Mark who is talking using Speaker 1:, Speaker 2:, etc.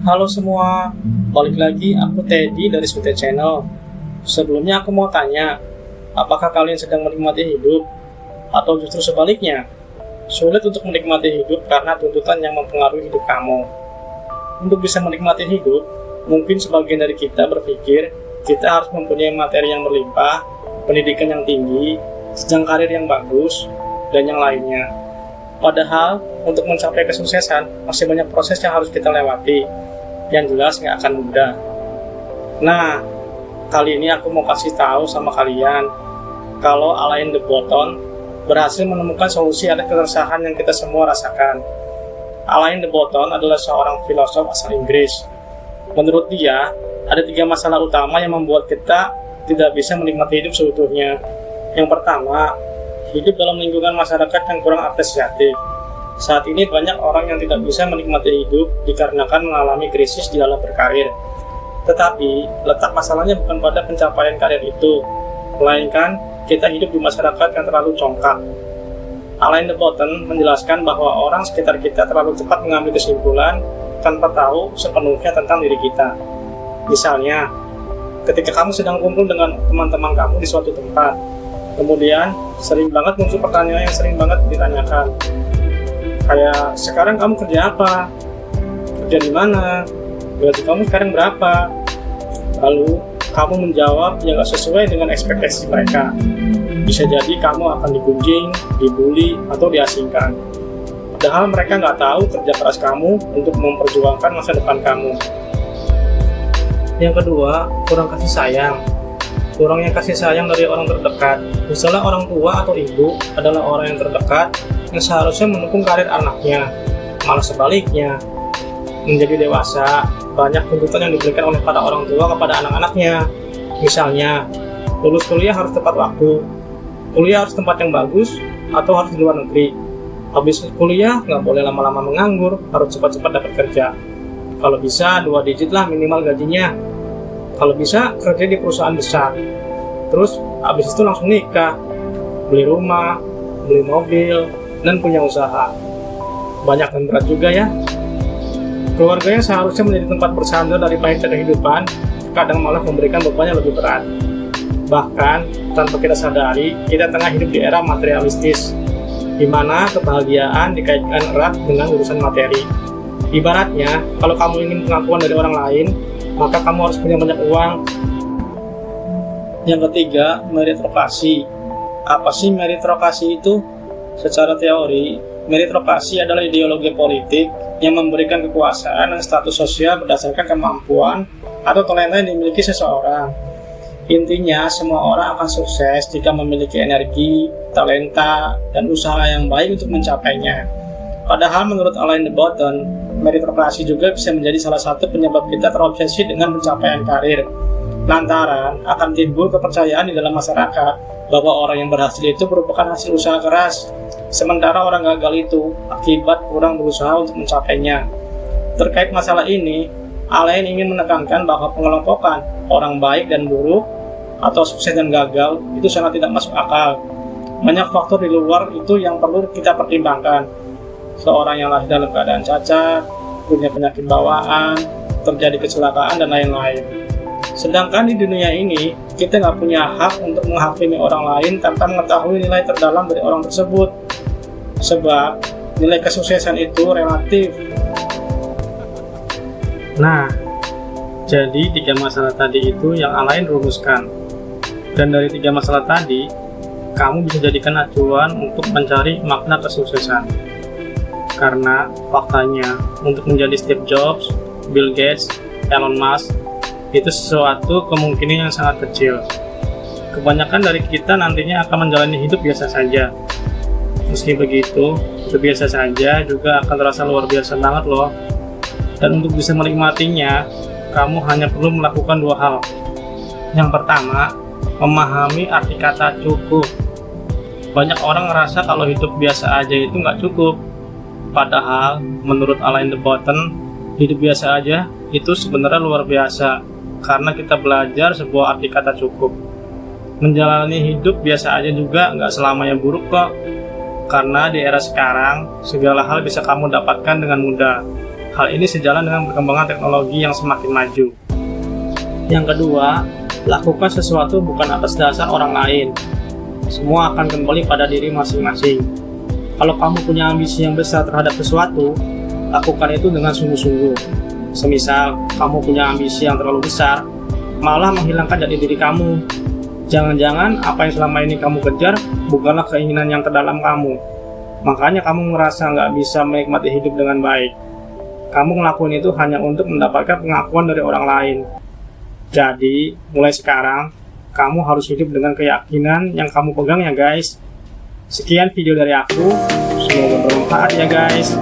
Speaker 1: Halo semua, balik lagi aku Teddy dari Sute Channel. Sebelumnya aku mau tanya, apakah kalian sedang menikmati hidup? Atau justru sebaliknya, sulit untuk menikmati hidup karena tuntutan yang mempengaruhi hidup kamu? Untuk bisa menikmati hidup, mungkin sebagian dari kita berpikir kita harus mempunyai materi yang berlimpah, pendidikan yang tinggi, jenjang karir yang bagus, dan yang lainnya. Padahal, untuk mencapai kesuksesan, masih banyak proses yang harus kita lewati, yang jelas nggak akan mudah. Nah, kali ini aku mau kasih tahu sama kalian, kalau Alain de Botton berhasil menemukan solusi atas keresahan yang kita semua rasakan. Alain de Botton adalah seorang filosof asal Inggris. Menurut dia, ada 3 masalah utama yang membuat kita tidak bisa menikmati hidup seutuhnya. Yang pertama, hidup dalam lingkungan masyarakat yang kurang apresiatif. Saat ini banyak orang yang tidak bisa menikmati hidup dikarenakan mengalami krisis di dalam berkarir. Tetapi, letak masalahnya bukan pada pencapaian karir itu, melainkan kita hidup di masyarakat yang terlalu congkak. Alain de Botton menjelaskan bahwa orang sekitar kita terlalu cepat mengambil kesimpulan tanpa tahu sepenuhnya tentang diri kita. Misalnya, ketika kamu sedang kumpul dengan teman-teman kamu di suatu tempat, kemudian sering banget muncul pertanyaan yang sering banget ditanyakan. Kayak, sekarang kamu kerja apa? Kerja di mana? Gaji kamu sekarang berapa? Lalu, kamu menjawab yang gak sesuai dengan ekspektasi mereka. Bisa jadi kamu akan digunjing, dibully, atau diasingkan. Padahal mereka nggak tahu kerja keras kamu untuk memperjuangkan masa depan kamu. Yang kedua, kurang kasih sayang. Kurangnya kasih sayang dari orang terdekat. Misalnya orang tua atau ibu adalah orang yang terdekat yang seharusnya mendukung karir anaknya. Malah sebaliknya, menjadi dewasa, banyak tuntutan yang diberikan oleh para orang tua kepada anak-anaknya. Misalnya, lulus kuliah harus tepat waktu, kuliah harus tempat yang bagus, atau harus di luar negeri. Habis kuliah, nggak boleh lama-lama menganggur, harus cepat-cepat dapat kerja. Kalau bisa, 2 digit lah minimal gajinya. Kalau bisa, kerja di perusahaan besar. Terus, habis itu langsung nikah, beli rumah, beli mobil, dan punya usaha. Banyak dan berat juga ya. Keluarganya seharusnya menjadi tempat bersandar dari pahitnya kehidupan, kadang malah memberikan beban yang lebih berat. Bahkan, tanpa kita sadari, kita tengah hidup di era materialistis, di mana kebahagiaan dikaitkan erat dengan urusan materi. Ibaratnya, kalau kamu ingin pengakuan dari orang lain, maka kamu harus punya banyak uang. Yang ketiga, meritokrasi. Apa sih meritokrasi itu? Secara teori, meritokrasi adalah ideologi politik yang memberikan kekuasaan dan status sosial berdasarkan kemampuan atau talenta yang dimiliki seseorang. Intinya, semua orang akan sukses jika memiliki energi, talenta, dan usaha yang baik untuk mencapainya. Padahal menurut Alain de Botton, meritokrasi juga bisa menjadi salah satu penyebab kita terobsesi dengan pencapaian karir. Lantaran akan timbul kepercayaan di dalam masyarakat bahwa orang yang berhasil itu merupakan hasil usaha keras, sementara orang gagal itu akibat kurang berusaha untuk mencapainya. Terkait masalah ini, Alain ingin menekankan bahwa pengelompokan orang baik dan buruk atau sukses dan gagal itu sangat tidak masuk akal. Banyak faktor di luar itu yang perlu kita pertimbangkan. Seorang yang lahir dalam keadaan cacat, punya penyakit bawaan, terjadi kecelakaan, dan lain-lain. Sedangkan di dunia ini, kita nggak punya hak untuk menghakimi orang lain tanpa mengetahui nilai terdalam dari orang tersebut. Sebab, nilai kesuksesan itu relatif. Nah, jadi 3 masalah tadi itu yang Alain rumuskan. Dan dari 3 masalah tadi, kamu bisa jadikan acuan untuk mencari makna kesuksesan. Karena faktanya, untuk menjadi Steve Jobs, Bill Gates, Elon Musk, itu sesuatu kemungkinan yang sangat kecil. Kebanyakan dari kita nantinya akan menjalani hidup biasa saja. Meski begitu, itu biasa saja juga akan terasa luar biasa banget loh. Dan untuk bisa menikmatinya, kamu hanya perlu melakukan 2 hal. Yang pertama, memahami arti kata cukup. Banyak orang ngerasa kalau hidup biasa aja itu nggak cukup. Padahal, menurut Alain de Botton, hidup biasa aja itu sebenarnya luar biasa karena kita belajar sebuah arti kata cukup. Menjalani hidup biasa aja juga nggak selamanya buruk kok. Karena di era sekarang, segala hal bisa kamu dapatkan dengan mudah. Hal ini sejalan dengan perkembangan teknologi yang semakin maju. Yang kedua, lakukan sesuatu bukan atas dasar orang lain. Semua akan kembali pada diri masing-masing. Kalau kamu punya ambisi yang besar terhadap sesuatu, lakukan itu dengan sungguh-sungguh. Semisal, kamu punya ambisi yang terlalu besar, malah menghilangkan jati diri kamu. Jangan-jangan apa yang selama ini kamu kejar bukanlah keinginan yang terdalam kamu. Makanya kamu merasa nggak bisa menikmati hidup dengan baik. Kamu ngelakuin itu hanya untuk mendapatkan pengakuan dari orang lain. Jadi, mulai sekarang, kamu harus hidup dengan keyakinan yang kamu pegang ya guys. Sekian video dari aku, semoga bermanfaat ya guys.